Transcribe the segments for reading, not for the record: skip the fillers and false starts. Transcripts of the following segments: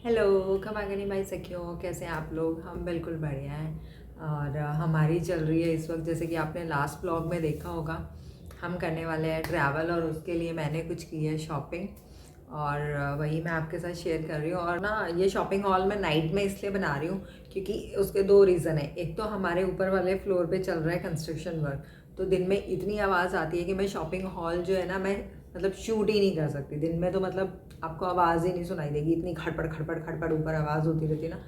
Hello खमागनी भाई सखियों, कैसे हैं आप लोग। हम बिल्कुल बढ़िया हैं और हमारी चल रही है इस वक्त, जैसे कि आपने लास्ट ब्लॉग में देखा होगा, हम करने वाले हैं ट्रैवल और उसके लिए मैंने कुछ की है शॉपिंग और वही मैं आपके साथ शेयर कर रही हूँ। और ना ये शॉपिंग हॉल मैं नाइट में इसलिए बना रही हूँ क्योंकि उसके दो रीज़न है। एक तो हमारे ऊपर वाले फ्लोर पे चल रहा है कंस्ट्रक्शन वर्क, तो दिन में इतनी आवाज़ आती है कि मैं शॉपिंग हॉल जो है ना, मैं मतलब शूट ही नहीं कर सकती दिन में। तो मतलब आपको आवाज़ ही नहीं सुनाई देगी, इतनी खड़पड़ खड़पड़ खड़पड़ ऊपर आवाज़ होती रहती है ना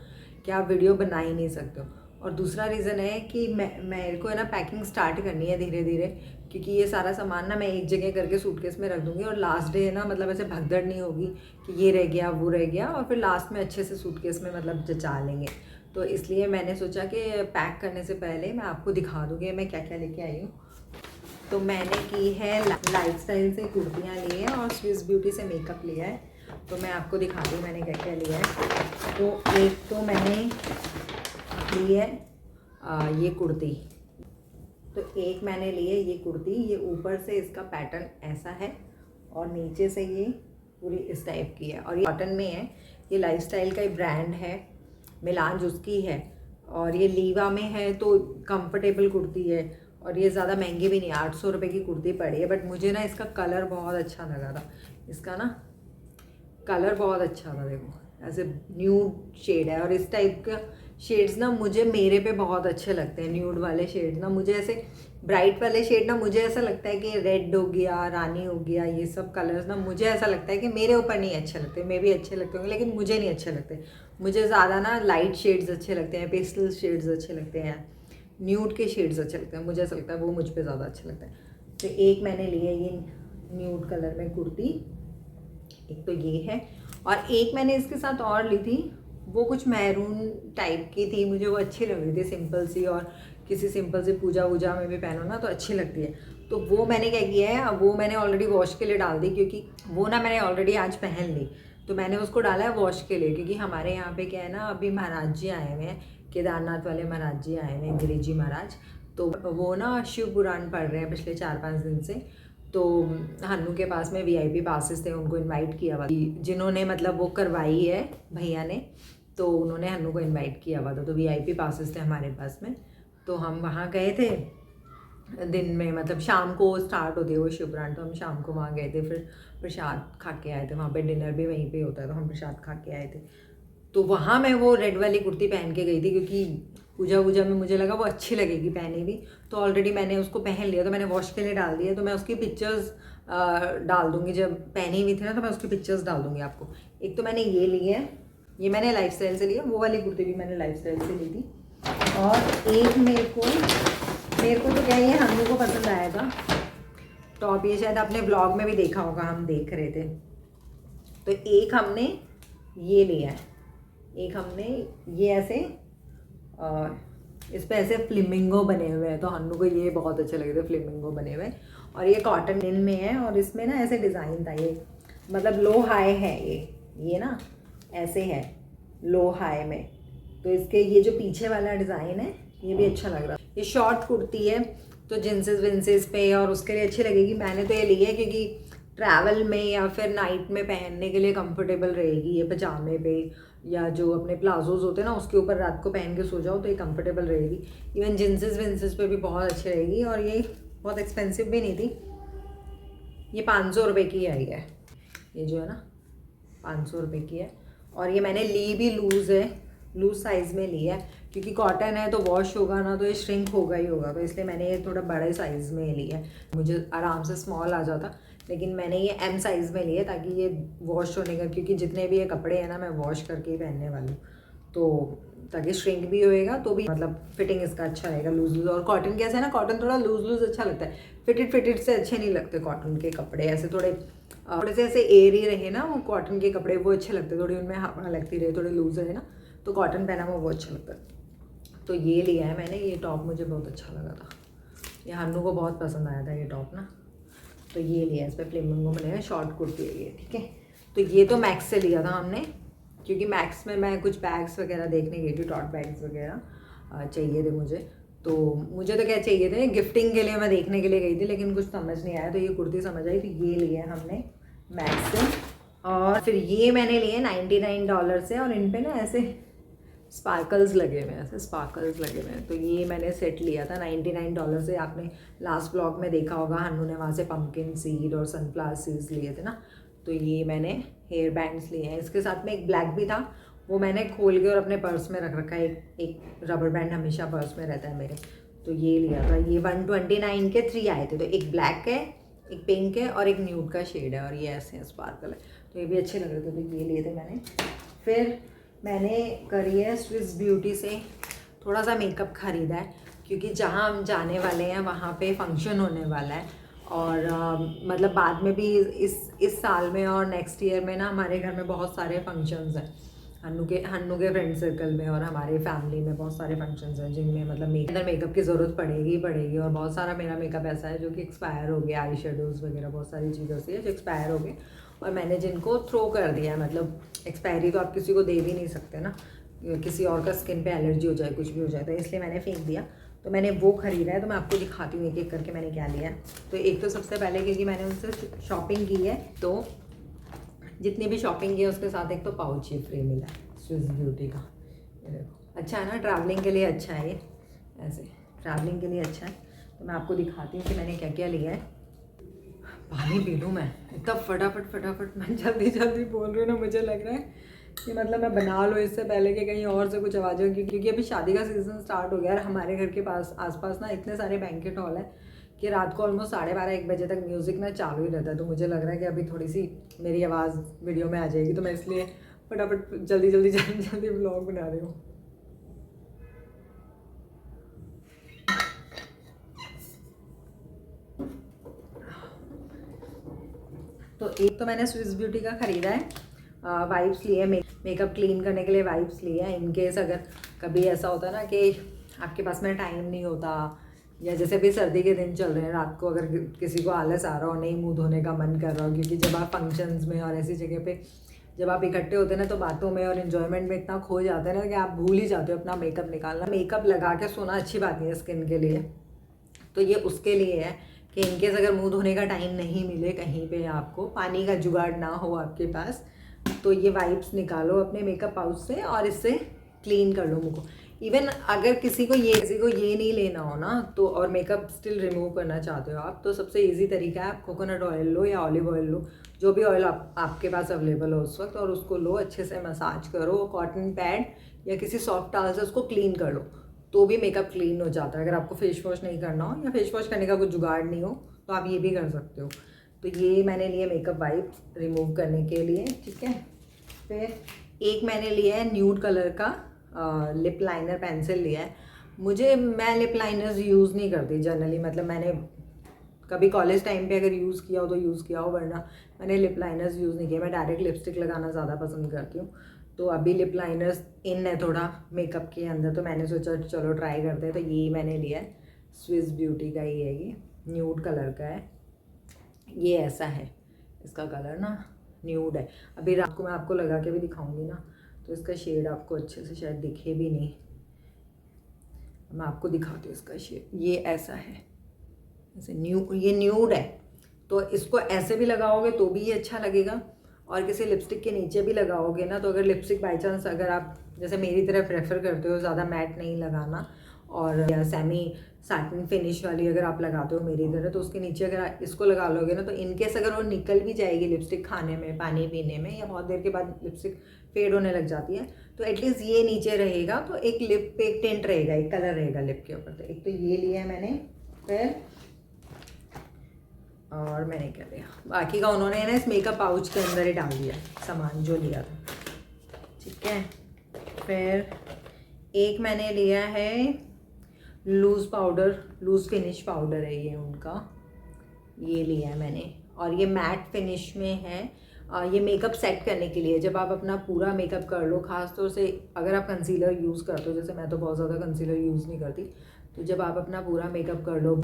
कि आप वीडियो बना ही नहीं सकते हो। और दूसरा रीज़न है कि मेरे को है ना पैकिंग स्टार्ट करनी है धीरे धीरे, क्योंकि ये सारा सामान ना मैं एक जगह करके सूटकेस में रख दूँगी और लास्ट डे है ना, मतलब ऐसे भगदड़ नहीं होगी कि ये रह गया वो रह गया, और फिर लास्ट में अच्छे से सूटकेस में मतलब जचा लेंगे। तो इसलिए मैंने सोचा कि पैक करने से पहले मैं आपको दिखा दूँगी मैं क्या क्या लेके आई हूँ। तो मैंने की है लाइफस्टाइल से कुर्तियाँ ली हैं और स्विस ब्यूटी से मेकअप लिया है। तो मैं आपको दिखाती हूँ मैंने क्या क्या लिया है। तो एक तो मैंने ली है ये कुर्ती। तो एक मैंने ली है ये कुर्ती, ये ऊपर से इसका पैटर्न ऐसा है और नीचे से ये पूरी इस टाइप की है और ये कॉटन में है। ये लाइफस्टाइल का ही ब्रांड है, मिलान उसकी है, और ये लीवा में है तो कंफर्टेबल कुर्ती है और ये ज़्यादा महंगी भी नहीं, 800 रुपये की कुर्ती पड़ी है। बट मुझे ना इसका कलर बहुत अच्छा लगा था, इसका ना कलर बहुत अच्छा था। देखो ऐसे न्यूड शेड है और इस टाइप का शेड्स ना मुझे मेरे पे बहुत अच्छे लगते हैं। न्यूड वाले शेड ना मुझे ऐसे, ब्राइट वाले शेड ना मुझे ऐसा लगता है कि रेड हो गया, रानी हो गया, ये सब कलर्स ना मुझे ऐसा लगता है कि मेरे ऊपर नहीं अच्छे लगते। मे भी अच्छे लगते होंगे लेकिन मुझे नहीं अच्छे लगते। मुझे ज़्यादा ना लाइट शेड्स अच्छे लगते हैं, पेस्टल शेड्स अच्छे लगते हैं, न्यूड के शेड्स अच्छे लगते हैं। मुझे ऐसा लगता है वो मुझ पर ज़्यादा अच्छे लगते हैं। तो एक मैंने ली है ये न्यूड कलर में कुर्ती, एक तो ये है। और एक मैंने इसके साथ और ली थी, वो कुछ मैरून टाइप की थी, मुझे वो अच्छी लग रही थी, सिंपल सी, और किसी सिंपल सी पूजा वूजा में भी पहनो ना तो अच्छी लगती है। तो वो मैंने क्या किया है, अब वो मैंने ऑलरेडी वॉश के लिए डाल दी, क्योंकि वो ना मैंने ऑलरेडी आज पहन ली। तो मैंने उसको डाला है वॉश के लिए, क्योंकि हमारे यहाँ पे क्या है ना, अभी महाराज जी आए हुए हैं, केदारनाथ वाले महाराज जी आए हुए हैं, गिरिजी जी महाराज। तो वो ना शिव पुराण पढ़ रहे हैं पिछले 4-5 दिन से। तो हन्नू के पास में वीआईपी पासेस थे, उनको इनवाइट किया हुआ, जिन्होंने मतलब वो करवाई है भैया ने, तो उन्होंने हन्नू को इनवाइट किया हुआ था। तो वीआईपी पासेस थे हमारे पास में, तो हम वहाँ गए थे दिन में, मतलब शाम को स्टार्ट होती है वो शिवपुराण, तो हम शाम को वहाँ गए थे, फिर प्रसाद खा के आए थे। वहाँ पे डिनर भी वहीं पे होता है, तो हम प्रसाद खा के आए थे। तो वहाँ मैं वो रेड वाली कुर्ती पहन के गई थी, क्योंकि पूजा वूजा में मुझे लगा वो अच्छी लगेगी पहनी भी। तो ऑलरेडी मैंने उसको पहन लिया, तो मैंने वॉश के लिए डाल दिया। तो मैं उसकी पिक्चर्स डाल दूँगी, जब पहनी हुई थी ना तो मैं उसकी पिक्चर्स डाल दूँगी आपको। एक तो मैंने ये ली है, ये मैंने लाइफस्टाइल से लिया, वो वाली कुर्ती भी मैंने लाइफस्टाइल से ली थी। और एक मेरे को तो क्या, ये हन्नू को पसंद आया था टॉप, ये शायद आपने ब्लॉग में भी देखा होगा, हम देख रहे थे। तो एक हमने ये लिया है, एक हमने ये ऐसे इस पे ऐसे फ्लेमिंगो बने हुए हैं, तो हन्नू को ये बहुत अच्छे लगे थे फ्लेमिंगो बने हुए। और ये कॉटन लिनन में है और इसमें ना ऐसे डिज़ाइन था, ये मतलब लो हाई है, ये ना ऐसे है लो हाई में। तो इसके ये जो पीछे वाला डिज़ाइन है ये भी अच्छा लग रहा है। ये शॉर्ट कुर्ती है तो जिन्सेस विंसेस पे और उसके लिए अच्छी लगेगी। मैंने तो ये ली है क्योंकि ट्रैवल में या फिर नाइट में पहनने के लिए कंफर्टेबल रहेगी। ये पजामे पे या जो अपने प्लाजोज होते हैं ना उसके ऊपर रात को पहन के सो जाओ तो ये कंफर्टेबल रहेगी। इवन जिन्सेस विंसेस पे भी बहुत अच्छी रहेगी। और ये बहुत एक्सपेंसिव भी नहीं थी, ये 500 रुपये की आई है, ये जो है ना 500 रुपये की है। और ये मैंने ली भी लूज़ है, लूज़ साइज़ में ली है, क्योंकि कॉटन है तो वॉश होगा ना तो ये श्रिंक होगा ही होगा, तो इसलिए मैंने ये थोड़ा बड़े साइज़ में ली है। मुझे आराम से स्मॉल आ जाता, लेकिन मैंने ये एम साइज़ में ली है ताकि ये वॉश होने का, क्योंकि जितने भी ये कपड़े हैं ना मैं वॉश करके ही पहनने वाली हूँ, तो ताकि श्रिंक भी होएगा तो भी मतलब फिटिंग इसका अच्छा रहेगा, लूज़ लूज़। और कॉटन कैसे है ना, कॉटन थोड़ा लूज़ लूज़ अच्छा लगता है, फिटेड से अच्छे नहीं लगते कॉटन के कपड़े। ऐसे थोड़े से ऐसे एयरी रहे ना वो कॉटन के कपड़े, वो अच्छे लगते हैं, थोड़ी उनमें हवा लगती रहे, थोड़े लूज़ रहे ना, तो कॉटन पहना हुआ वो अच्छा लगता है। तो ये लिया है मैंने, ये टॉप मुझे बहुत अच्छा लगा था, ये हन्नू को बहुत पसंद आया था ये टॉप ना, तो ये लिया। इस पर फ्लेमिंगो में लिया, शॉर्ट कुर्ती है ये, ठीक है। तो ये तो मैक्स से लिया था हमने, क्योंकि मैक्स में मैं कुछ बैग्स वगैरह देखने गई थी, टॉट बैग्स वगैरह चाहिए थे मुझे। तो मुझे तो क्या चाहिए थे, गिफ्टिंग के लिए मैं देखने के लिए गई थी, लेकिन कुछ समझ नहीं आया, तो ये कुर्ती समझ आई, तो ये लिया हमने मैक्स से। और फिर ये मैंने लिए $99 से, और इन पे ना ऐसे स्पार्कल्स लगे हुए हैं, ऐसे स्पार्कल्स लगे हुए हैं। तो ये मैंने सेट लिया था $99 से। आपने लास्ट ब्लॉग में देखा होगा, हन्नू ने वहाँ से पंपकिन सीड और सनफ्लावर सीड्स लिए थे ना। तो ये मैंने हेयर बैंड्स लिए हैं। इसके साथ में एक ब्लैक भी था, वो मैंने खोल के और अपने पर्स में रख रखा है। एक रबर बैंड हमेशा पर्स में रहता है मेरे। तो ये लिया था, ये 129 के 3 आए थे। तो एक ब्लैक है, एक पिंक है और एक न्यूड का शेड है, और ये ऐसे हैं स्पार्कल है। तो ये भी अच्छे लग रहे थे, तो ये लिए थे मैंने। फिर मैंने करी है स्विस ब्यूटी से थोड़ा सा मेकअप ख़रीदा है, क्योंकि जहाँ हम जाने वाले हैं वहाँ पे फंक्शन होने वाला है। और मतलब बाद में भी इस साल में और नेक्स्ट ईयर में ना हमारे घर में बहुत सारे फंक्शंस हैं। हन्नू के फ्रेंड सर्कल में और हमारे फैमिली में बहुत सारे फंक्शंस हैं, जिनमें मतलब मेकअप की ज़रूरत पड़ेगी। और बहुत सारा मेरा मेकअप ऐसा है जो कि एक्सपायर हो गया, आई शेडोज़ वगैरह बहुत सारी चीज़ें होती है जो एक्सपायर हो गए, और मैंने जिनको थ्रो कर दिया है। मतलब एक्सपायरी तो आप किसी को दे भी नहीं सकते ना, किसी और का स्किन पे एलर्जी हो जाए, कुछ भी हो जाए, तो इसलिए मैंने फेंक दिया। तो मैंने वो ख़रीदा है, तो मैं आपको दिखाती हूँ एक एक करके मैंने क्या लिया है। तो एक तो सबसे पहले, क्योंकि मैंने उनसे शॉपिंग की है, तो जितनी भी शॉपिंग की है उसके साथ एक तो पाउच ही फ्री मिला है स्विस ब्यूटी का। ये देखो, अच्छा है ना, ट्रैवलिंग के लिए अच्छा है ये, ऐसे ट्रैवलिंग के लिए अच्छा है। तो मैं आपको दिखाती हूँ कि मैंने क्या क्या लिया है। पानी पी लूँ मैं, इतना फटाफट मैं जल्दी बोल रही हूँ ना, मुझे लग रहा है कि मतलब मैं बना लूँ इससे पहले कि कहीं और से कुछ आवाज़ हो, क्योंकि अभी शादी का सीज़न स्टार्ट हो गया है। हमारे घर के आसपास ना इतने सारे बैंकेट हॉल है कि रात को ऑलमोस्ट 12:30-1 बजे तक म्यूज़िक ना चालू ही रहता है। तो मुझे लग रहा है कि अभी थोड़ी सी मेरी आवाज़ वीडियो में आ जाएगी, तो मैं इसलिए फटाफट जल्दी व्लॉग बना रही हूँ। तो एक तो मैंने स्विस ब्यूटी का ख़रीदा है, वाइप्स लिए, मेकअप क्लीन करने के लिए वाइप्स लिए हैं। इनकेस अगर कभी ऐसा होता है ना कि आपके पास में टाइम नहीं होता, या जैसे अभी सर्दी के दिन चल रहे हैं, रात को अगर किसी को आलस आ रहा हो, नहीं मुँह धोने का मन कर रहा हो, क्योंकि जब आप फंक्शंस में और ऐसी जगह पे जब आप इकट्ठे होते हैं ना, तो बातों में और इन्जॉयमेंट में इतना खो जाते हैं ना कि आप भूल ही जाते हो अपना मेकअप निकालना। मेकअप लगा के सोना अच्छी बात नहीं है स्किन के लिए, तो ये उसके लिए है कि इनकेस अगर मुंह धोने का टाइम नहीं मिले कहीं पे, आपको पानी का जुगाड़ ना हो आपके पास, तो ये वाइप्स निकालो अपने मेकअप पाउच से और इससे क्लीन कर लो मुँह को। इवन अगर किसी को ये नहीं लेना हो ना, तो और मेकअप स्टिल रिमूव करना चाहते हो आप, तो सबसे इजी तरीका है, आप कोकोनट ऑयल लो या ऑलिव ऑयल लो, जो भी ऑयल आपके पास अवेलेबल हो उस वक्त, और उसको लो, अच्छे से मसाज करो, कॉटन पैड या किसी सॉफ्ट टॉवल से उसको क्लीन कर लो, तो भी मेकअप क्लीन हो जाता है। अगर आपको फेस वॉश नहीं करना हो या फेस वॉश करने का कुछ जुगाड़ नहीं हो, तो आप ये भी कर सकते हो। तो ये मैंने लिए मेकअप वाइप्स रिमूव करने के लिए, ठीक है। फिर एक मैंने लिया है न्यूड कलर का लिप लाइनर पेंसिल लिया है। मैं लिप लाइनर्स यूज़ नहीं करती जनरली, मतलब मैंने कभी कॉलेज टाइम पे अगर यूज़ किया हो तो यूज़ किया हो, वरना मैंने लिप लाइनर्स यूज़ नहीं किया। मैं डायरेक्ट लिपस्टिक लगाना ज़्यादा पसंद करती हूँ। तो अभी लिप लाइनर्स इन है थोड़ा मेकअप के अंदर, तो मैंने सोचा चलो ट्राई करते हैं। तो ये मैंने लिया है स्विस ब्यूटी का ही है, ये न्यूड कलर का है। ये ऐसा है, इसका कलर ना न्यूड है। अभी रात को मैं आपको लगा के भी दिखाऊंगी ना, तो इसका शेड आपको अच्छे से शायद दिखे भी नहीं, मैं आपको दिखाती हूँ इसका शेड। ये ऐसा है, ऐसे ये न्यूड है, तो इसको ऐसे भी लगाओगे तो भी ये अच्छा लगेगा, और किसी लिपस्टिक के नीचे भी लगाओगे ना, तो अगर लिपस्टिक बाई चांस अगर आप जैसे मेरी तरह प्रेफर करते हो ज़्यादा मैट नहीं लगाना, और या सेमी सैटिन फिनिश वाली अगर आप लगाते हो मेरी तरह, तो उसके नीचे अगर आप इसको लगा लोगे ना, तो इनकेस अगर वो निकल भी जाएगी लिपस्टिक खाने में, पानी पीने में, या बहुत देर के बाद लिपस्टिक फेड होने लग जाती है, तो एटलीस्ट ये नीचे रहेगा, तो एक लिप पे एक टेंट रहेगा, एक कलर रहेगा लिप के ऊपर। तो एक तो ये लिया है मैंने। फिर और मैंने क्या लिया, बाकी का उन्होंने ना इस मेकअप पाउच के अंदर ही डाल दिया सामान जो लिया था, ठीक है। फिर एक मैंने लिया है लूज़ फिनिश पाउडर है ये उनका, ये लिया है मैंने, और ये मैट फिनिश में है। ये मेकअप सेट करने के लिए, जब आप अपना पूरा मेकअप कर लो, ख़ास तौर से अगर आप कंसीलर यूज़ करते हो, जैसे मैं तो बहुत ज़्यादा कंसीलर यूज़ नहीं करती, तो जब आप अपना पूरा मेकअप कर लो,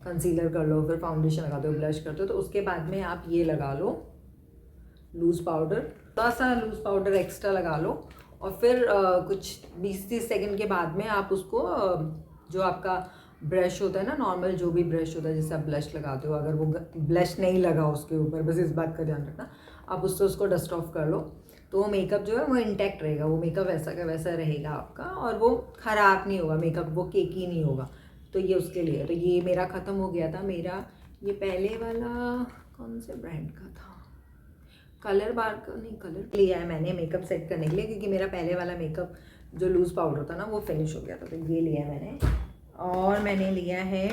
कंसीलर कर लो, फिर फाउंडेशन लगाते हो, ब्लश करते हो, तो उसके बाद में आप ये लगा लो लूज़ पाउडर, थोड़ा सा लूज़ पाउडर एक्स्ट्रा लगा लो, और फिर कुछ 20-30 सेकंड के बाद में आप उसको जो आपका ब्रश होता है ना, नॉर्मल जो भी ब्रश होता है जिससे आप ब्लश लगाते हो, अगर वो ब्लश नहीं लगा उसके ऊपर, बस इस बात का ध्यान रखना, आप उससे उसको डस्ट ऑफ कर लो, तो वो मेकअप जो है वो इंटैक्ट रहेगा, वो मेकअप वैसा का वैसा रहेगा आपका, और वो ख़राब नहीं होगा मेकअप, वो केकी नहीं होगा। तो ये उसके लिए, तो ये मेरा ख़त्म हो गया था। मेरा ये पहले वाला कौन से ब्रांड का था, कलर बार का नहीं, कलर लिया है मैंने मेकअप सेट करने के लिए, क्योंकि मेरा पहले वाला मेकअप जो लूज़ पाउडर था ना वो फिनिश हो गया था, तो ये लिया है मैंने। और मैंने लिया है,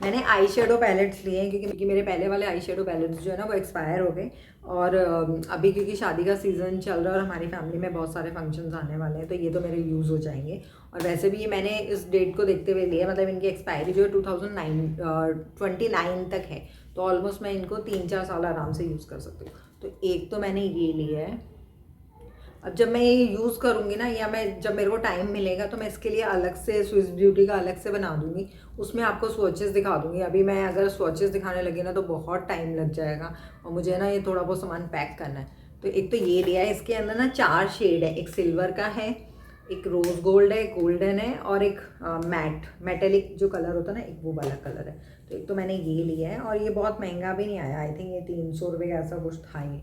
मैंने आई शेडो पैलेट्स लिए हैं, क्योंकि मेरे पहले वाले आई शेडो पैलेट्स जो है ना वो एक्सपायर हो गए, और अभी क्योंकि शादी का सीज़न चल रहा है और हमारी फैमिली में बहुत सारे फंक्शंस आने वाले हैं, तो ये तो मेरे यूज़ हो जाएंगे। और वैसे भी ये मैंने इस डेट को देखते हुए लिया, मतलब इनकी एक्सपायरी जो है 2029 तक है, तो ऑलमोस्ट मैं इनको 3-4 साल आराम से यूज़ कर सकती हूँ। तो एक तो मैंने ये लिया है। अब जब मैं ये यूज़ करूँगी ना, या मैं जब मेरे को टाइम मिलेगा तो मैं इसके लिए अलग से स्विस ब्यूटी का अलग से बना दूँगी, उसमें आपको स्वॉचेस दिखा दूँगी। अभी मैं अगर स्वॉचेस दिखाने लगी ना तो बहुत टाइम लग जाएगा, और मुझे ना ये थोड़ा बहुत सामान पैक करना है। तो एक तो ये लिया है, इसके अंदर ना 4 शेड है, एक सिल्वर का है, एक रोज़ गोल्ड है, एक गोल्डन है, और एक मेटेलिक जो कलर होता है ना, एक वो वाला कलर है। तो एक तो मैंने ये लिया है, और ये बहुत महंगा भी नहीं आया, आई थिंक ये 300 रुपये का ऐसा कुछ था ये,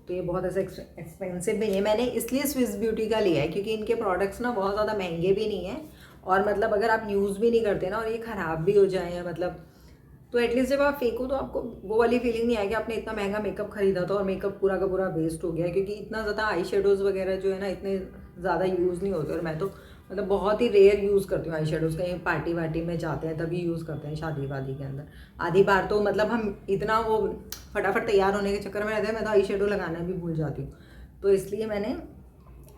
तो ये बहुत ऐसा एक्सपेंसिव भी नहीं है। मैंने इसलिए स्विस ब्यूटी का लिया है क्योंकि इनके प्रोडक्ट्स ना बहुत ज़्यादा महंगे भी नहीं हैं, और मतलब अगर आप यूज़ भी नहीं करते ना और ये ख़राब भी हो जाए मतलब, तो एटलीस्ट जब आप फेंको तो आपको वो वाली फीलिंग नहीं आएगी आपने इतना महंगा मेकअप खरीदा था और मेकअप पूरा का पूरा वेस्ट हो गया। क्योंकि इतना ज़्यादा आई शेडोज़ वगैरह जो है ना इतने ज़्यादा यूज़ नहीं होते, और मैं तो मतलब बहुत ही रेयर यूज़ करती हूँ आई शेडोज़। कहीं पार्टी वार्टी में जाते हैं तभी यूज़ करते हैं, शादी वादी के अंदर। आधी बार तो मतलब हम इतना वो फटाफट तैयार होने के चक्कर में रहते हैं, मैं तो आई शेडो लगाना भी भूल जाती हूँ। तो इसलिए मैंने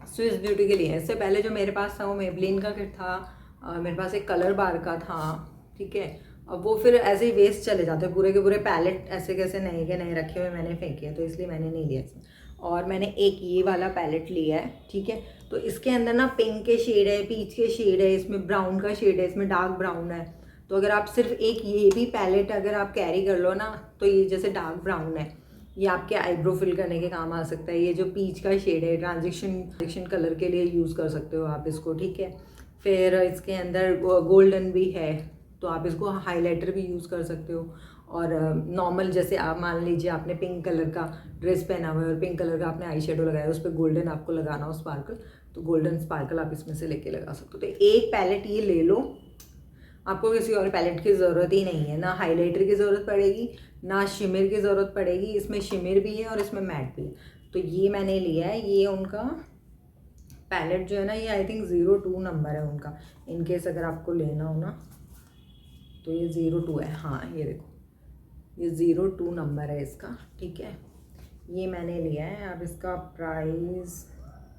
स्विस ब्यूटी के लिए, इससे पहले जो मेरे पास था वो मेबलिन का किट था, मेरे पास एक कलर बार का था, ठीक है। अब वो फिर ऐसे ही वेस्ट चले जाते हैं, पूरे के पूरे पैलेट ऐसे कैसे नए के नए रखे हुए मैंने फेंके हैं, तो इसलिए मैंने नहीं लिया इसमें। और मैंने एक ये वाला पैलेट लिया है, ठीक है। तो इसके अंदर ना पिंक के शेड है, पीच के शेड है, इसमें ब्राउन का शेड है, इसमें डार्क ब्राउन है। तो अगर आप सिर्फ एक ये भी पैलेट अगर आप कैरी कर लो ना, तो ये जैसे डार्क ब्राउन है, ये आपके आईब्रो फिल करने के काम आ सकता है। ये जो पीच का शेड है ट्रांजिशन कलर के लिए यूज़ कर सकते हो आप इसको, ठीक है। फिर इसके अंदर गोल्डन भी है, तो आप इसको हाइलाइटर भी यूज़ कर सकते हो। और नॉर्मल जैसे आप मान लीजिए आपने पिंक कलर का ड्रेस पहना हुआ है और पिंक कलर का आपने आई शेडो लगाया, उस पर गोल्डन आपको लगाना हो स्पार्कल, तो गोल्डन स्पार्कल आप इसमें से लेके लगा सकते हो। तो एक पैलेट ये ले लो, आपको किसी और पैलेट की ज़रूरत ही नहीं है, ना हाइलाइटर की ज़रूरत पड़ेगी ना शिमिर की ज़रूरत पड़ेगी। इसमें शिमिर भी है और इसमें मैट भी है। तो ये मैंने लिया है, ये उनका पैलेट जो है ना, ये आई थिंक 02 नंबर है उनका, इनकेस अगर आपको लेना हो ना तो ये 02 है। हाँ ये देखो, ये 02 नंबर है इसका, ठीक है। ये मैंने लिया है। अब इसका प्राइस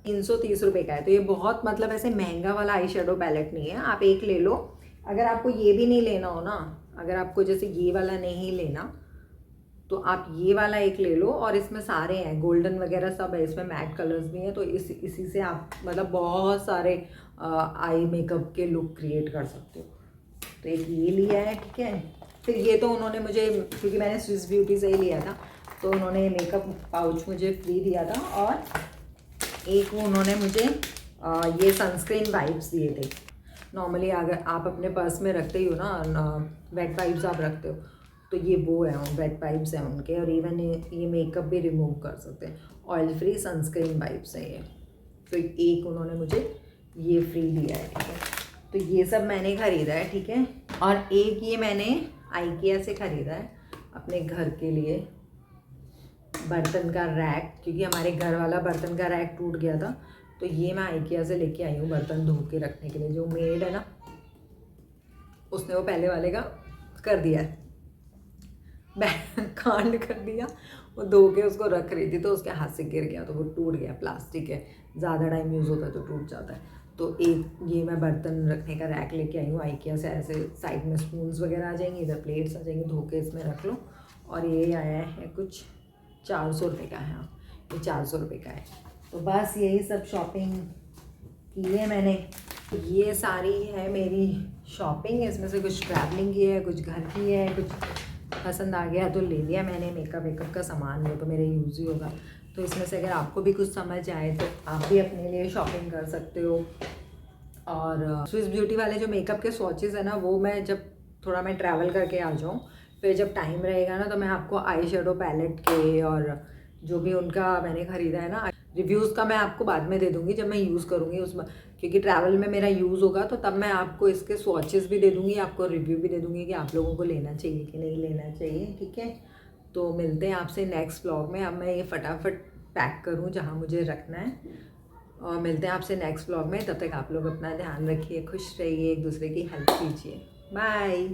330 रुपये का है। तो ये बहुत मतलब ऐसे महंगा वाला आई शेडो पैलेट नहीं है, आप एक ले लो। अगर आपको ये भी नहीं लेना हो ना, अगर आपको जैसे ये वाला नहीं लेना, तो आप ये वाला एक ले लो, और इसमें सारे हैं गोल्डन वगैरह सब है, इसमें मैट कलर्स भी हैं। तो इसी से आप मतलब बहुत सारे आई मेकअप के लुक क्रिएट कर सकते हो। तो एक ये लिया है, ठीक है। फिर ये तो उन्होंने मुझे, क्योंकि मैंने स्विस ब्यूटी से ही लिया था, तो उन्होंने मेकअप पाउच मुझे फ्री दिया था। और एक वो उन्होंने मुझे ये सनस्क्रीन वाइप्स दिए थे। नॉर्मली अगर आप अपने पर्स में रखते ही हो ना, वेट वाइप्स आप रखते हो, तो ये वो है, वेट वाइप्स हैं उनके। और इवन ये मेकअप भी रिमूव कर सकते हैं, ऑयल फ्री सनस्क्रीन वाइप्स है ये। तो एक उन्होंने मुझे ये फ्री दिया है, ठीक है। तो ये सब मैंने ख़रीदा है, ठीक है। और एक ये मैंने आइकिया से ख़रीदा है अपने घर के लिए, बर्तन का रैक, क्योंकि हमारे घर वाला बर्तन का रैक टूट गया था। तो ये मैं आइकिया से लेके आई हूँ बर्तन धो के रखने के लिए। जो मेड है ना, उसने वो पहले वाले का कर दिया है, कांड कर दिया। वो धो के उसको रख रही थी तो उसके हाथ से गिर गया, तो वो टूट गया। प्लास्टिक है, ज़्यादा टाइम यूज़ होता है तो टूट जाता है। तो एक ये मैं बर्तन रखने का रैक लेके आई हूँ आइकिया से। ऐसे साइड में स्पून्स वगैरह आ जाएंगी, इधर प्लेट्स आ जाएंगी, धो के इसमें रख लो। और ये आया है कुछ 400 रुपये का है। हाँ, ये 400 रुपये का है। तो बस यही सब शॉपिंग की है मैंने। ये सारी है मेरी शॉपिंग। इसमें से कुछ ट्रैवलिंग की है, कुछ घर की है, कुछ पसंद आ गया तो ले लिया मैंने। मेकअप का सामान वो तो मेरे यूज़ ही होगा। तो इसमें से अगर आपको भी कुछ समझ आए तो आप भी अपने लिए शॉपिंग कर सकते हो। और स्विस ब्यूटी वाले जो मेकअप के स्वॉचेस है ना, वो मैं जब थोड़ा मैं ट्रैवल करके आ जाऊँ फिर जब टाइम रहेगा ना तो मैं आपको आई शेडो पैलेट के और जो भी उनका मैंने ख़रीदा है ना रिव्यूज़ का मैं आपको बाद में दे दूँगी जब मैं यूज़ करूँगी क्योंकि ट्रैवल में मेरा यूज़ होगा तो तब मैं आपको इसके स्वॉचेस भी दे दूँगी, आपको रिव्यू भी दे दूँगी कि आप लोगों को लेना चाहिए कि नहीं लेना चाहिए, ठीक है। तो मिलते हैं आपसे नेक्स्ट ब्लॉग में। अब मैं ये फटाफट पैक करूँ जहाँ मुझे रखना है, और मिलते हैं आपसे नेक्स्ट ब्लॉग में। तब तक आप लोग अपना ध्यान रखिए, खुश रहिए, एक दूसरे की हेल्प कीजिए। बाय।